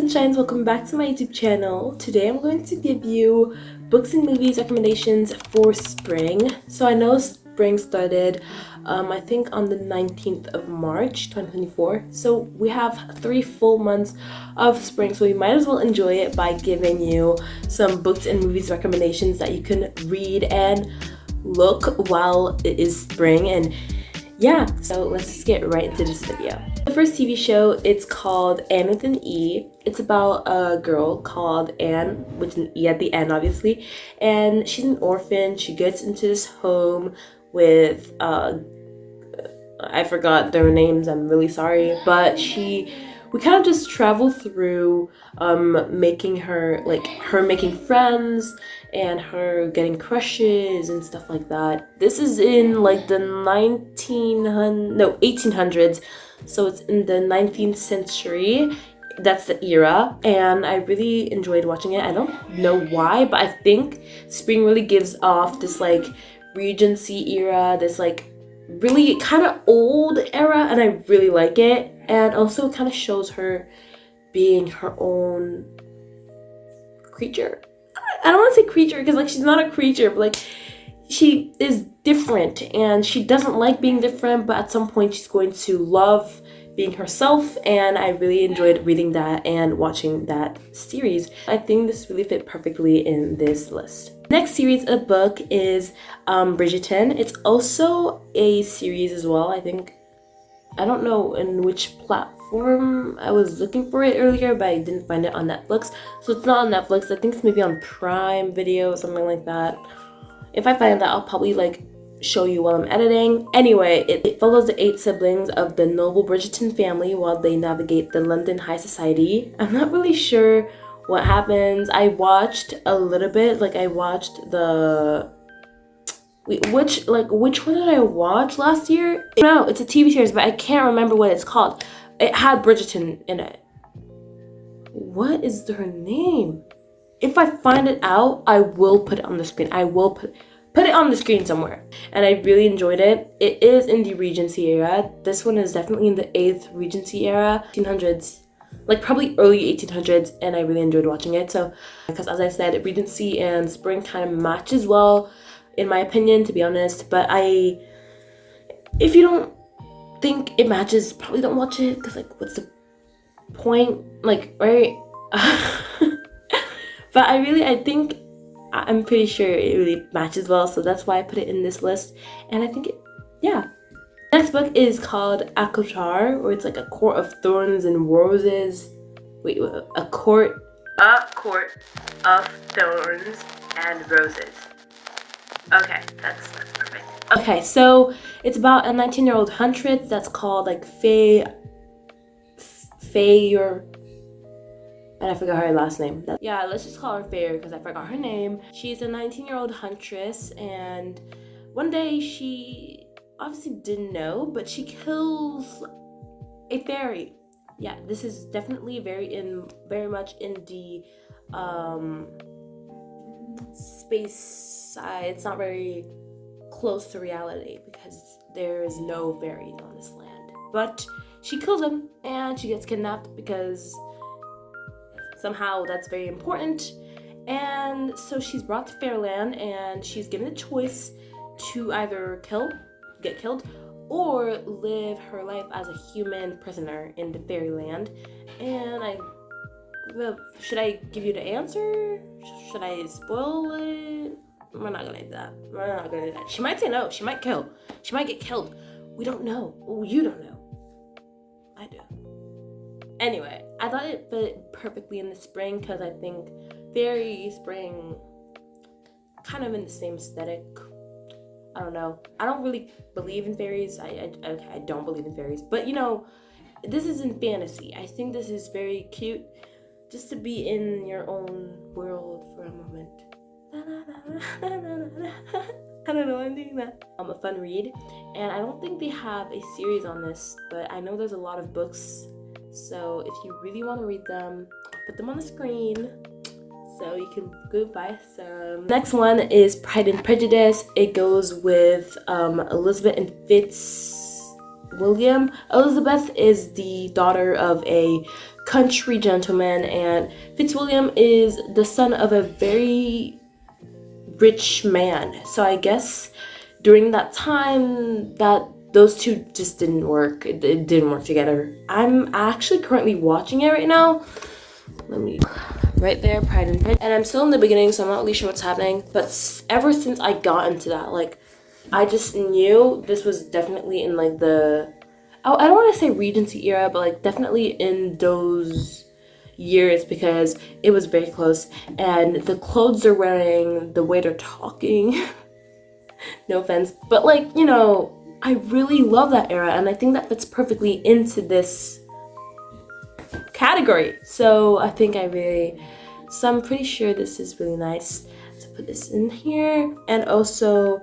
sunshines, welcome back to my YouTube channel. Today I'm going to give you books and movies recommendations for spring. So I know spring started I think on the 19th of March 2024. So we have 3 full months of spring, so we might as well enjoy it by giving you some books and movies recommendations that you can read and look while it is spring. And yeah, so let's just get right into this video. The first TV show, it's called Anne with an E. It's about a girl called Anne, with an E at the end obviously, and she's an orphan. She gets into this home with I forgot their names, I'm really sorry, but we kind of just travel through making her making friends and her getting crushes and stuff like that. This is in like the 1800s, so it's in the 19th century. That's the era, and I really enjoyed watching it. I don't know why, but I think spring really gives off this like Regency era, this like really kind of old era, and I really like it. And also kind of shows her being her own creature. I don't want to say creature because like she's not a creature, but like she is different and she doesn't like being different, but at some point she's going to love being herself. And I really enjoyed reading that and watching that series. I think this really fit perfectly in this list. Next series of book is Bridgerton. It's also a series as well. I don't know in which platform I was looking for it earlier, but I didn't find it on Netflix. So it's not on Netflix. I think it's maybe on Prime Video or something like that. If I find that, I'll probably like show you while I'm editing. Anyway, it follows the 8 siblings of the noble Bridgerton family while they navigate the London high society. I'm not really sure what happens. I watched a little bit. Like I watched the which one did I watch last year? No, it's a TV series, but I can't remember what it's called. It had Bridgerton in it. What is her name? If I find it out, I will put it on the screen. I will put it on the screen somewhere. And I really enjoyed it. It is in the Regency era. This one is definitely in the 8th Regency era, 1800s, like probably early 1800s, and I really enjoyed watching it. So, because as I said, Regency and spring kind of matches well, in my opinion, to be honest. But if you don't think it matches, probably don't watch it, because like what's the point, like, right? But I'm pretty sure it really matches well, so that's why I put it in this list. And I think yeah. Next book is called Capcut, or it's like a court of thorns and roses. Wait, a court of thorns and roses. Okay, that's perfect. Okay, so it's about a 19-year-old huntress that's called like Faye, and I forgot her last name. Yeah, let's just call her Faye because I forgot her name. She's a 19-year-old huntress, and one day she obviously didn't know, but she kills a fairy. Yeah, this is definitely very much in the space side. It's not very close to reality because there is no fairies on this land. But she kills him and she gets kidnapped because somehow that's very important. And so she's brought to Fairyland and she's given a choice to either get killed, or live her life as a human prisoner in the Fairyland. And should I give you the answer? Should I spoil it? We're not gonna do that. She might say no. She might kill. She might get killed. We don't know. Oh, you don't know. I do. Anyway, I thought it fit perfectly in the spring because I think fairy, spring, kind of in the same aesthetic. I don't know. I don't really believe in fairies. I don't believe in fairies. But you know, this is in fantasy. I think this is very cute just to be in your own world for a moment. I don't know, I'm doing that. A fun read. And I don't think they have a series on this, but I know there's a lot of books. So if you really want to read them, I'll put them on the screen so you can go buy some. Next one is Pride and Prejudice. It goes with Elizabeth and Fitzwilliam. Elizabeth is the daughter of a country gentleman, and Fitzwilliam is the son of a very rich man. So I guess during that time that those two just didn't work. It didn't work together. I'm actually currently watching it right now. Let me, right there, Pride and Prejudice. And I'm still in the beginning, so I'm not really sure what's happening. But ever since I got into that, like, I just knew this was definitely in like the, I don't want to say Regency era, but like definitely in those years, because it was very close. And the clothes they're wearing, the way they're talking, no offense, but like, you know, I really love that era, and I think that fits perfectly into this category. So I think so I'm pretty sure this is really nice to put this in here. And also,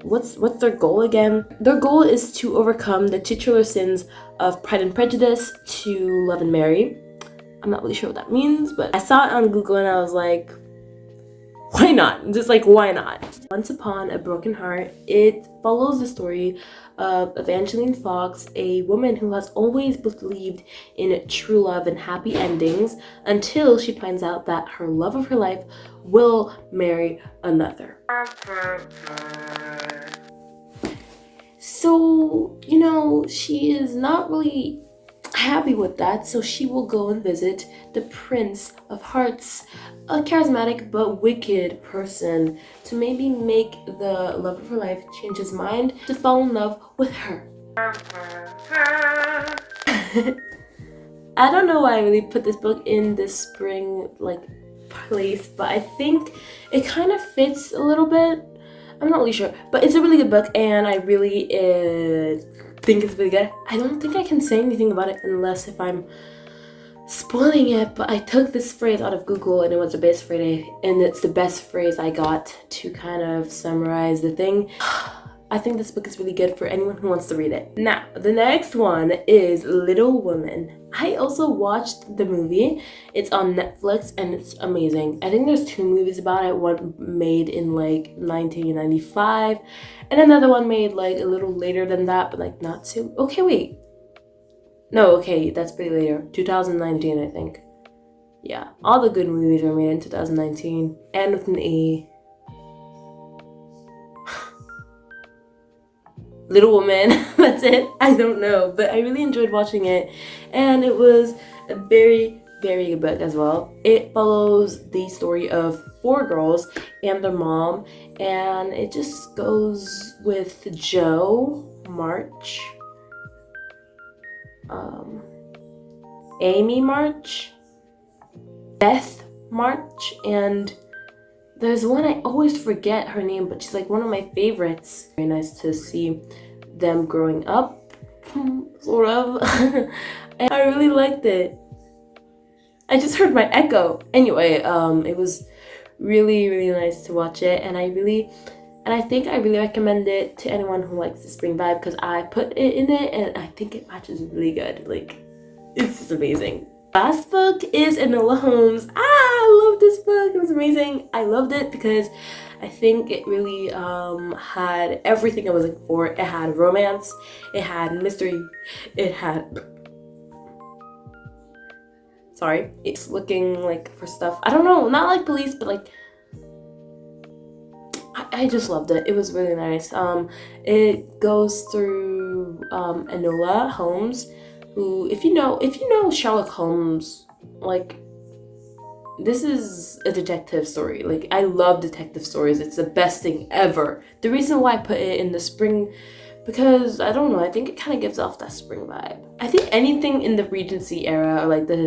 what's their goal again? Their goal is to overcome the titular sins of Pride and Prejudice to love and marry. I'm not really sure what that means, but I saw it on Google and I was like, why not? Just like, why not? Once Upon a Broken Heart, it follows the story of Evangeline Fox, a woman who has always believed in true love and happy endings until she finds out that her love of her life will marry another. So, you know, she is not really happy with that, so she will go and visit the Prince of Hearts, a charismatic but wicked person, to maybe make the love of her life change his mind to fall in love with her. I don't know why I really put this book in this spring like place, but I think it kind of fits a little bit. I'm not really sure, but it's a really good book, and I really think it's really good. I don't think I can say anything about it unless if I'm spoiling it, but I took this phrase out of Google and it was the best phrase, and it's the best phrase I got to kind of summarize the thing. I think this book is really good for anyone who wants to read it. Now, the next one is Little Women. I also watched the movie. It's on Netflix and it's amazing. I think there's 2 movies about it. One made in like 1995 and another one made like a little later than that, but like not too. Okay, wait. No, okay, that's pretty later. 2019, I think. Yeah, all the good movies were made in 2019 and with an A. Little Woman, that's it. I don't know, but I really enjoyed watching it, and it was a very, very good book as well. It follows the story of 4 girls and their mom, and it just goes with Jo, March, Amy March, Beth March, and there's one I always forget her name, but she's like one of my favorites. Very nice to see them growing up, sort of. And I really liked it. I just heard my echo. Anyway, it was really, really nice to watch it, and I think I really recommend it to anyone who likes the spring vibe, because I put it in it and I think it matches really good. Like, it's just amazing. Last book is Enola Holmes. I love this book. It was amazing. I loved it because I think it really had everything I was looking for. It had romance, it had mystery, it had, sorry, it's looking like for stuff, I don't know, not like police, but like, I just loved it. It was really nice. It goes through Enola Holmes, who, if you know Sherlock Holmes, like, this is a detective story. Like, I love detective stories. It's the best thing ever. The reason why I put it in the spring, because I don't know, I think it kind of gives off that spring vibe. I think anything in the Regency era, or like the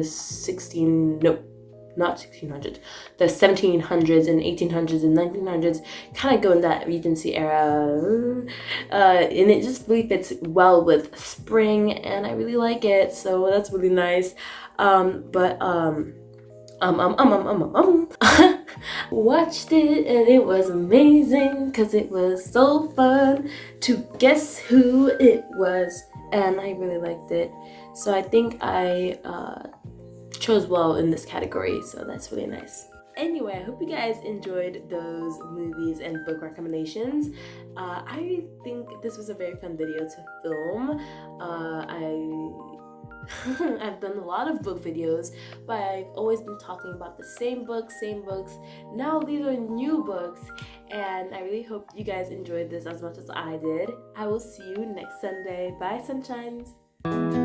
not 1600s, the 1700s and 1800s and 1900s, kind of go in that Regency era, and it just really fits well with spring, and I really like it, so that's really nice. Watched it and it was amazing because it was so fun to guess who it was, and I really liked it, so I think I chose well in this category, so that's really nice. Anyway, I hope you guys enjoyed those movies and book recommendations. I think this was a very fun video to film. I I've done a lot of book videos, but I've always been talking about the same books. Now these are new books, and I really hope you guys enjoyed this as much as I did. I will see you next Sunday. Bye, sunshines!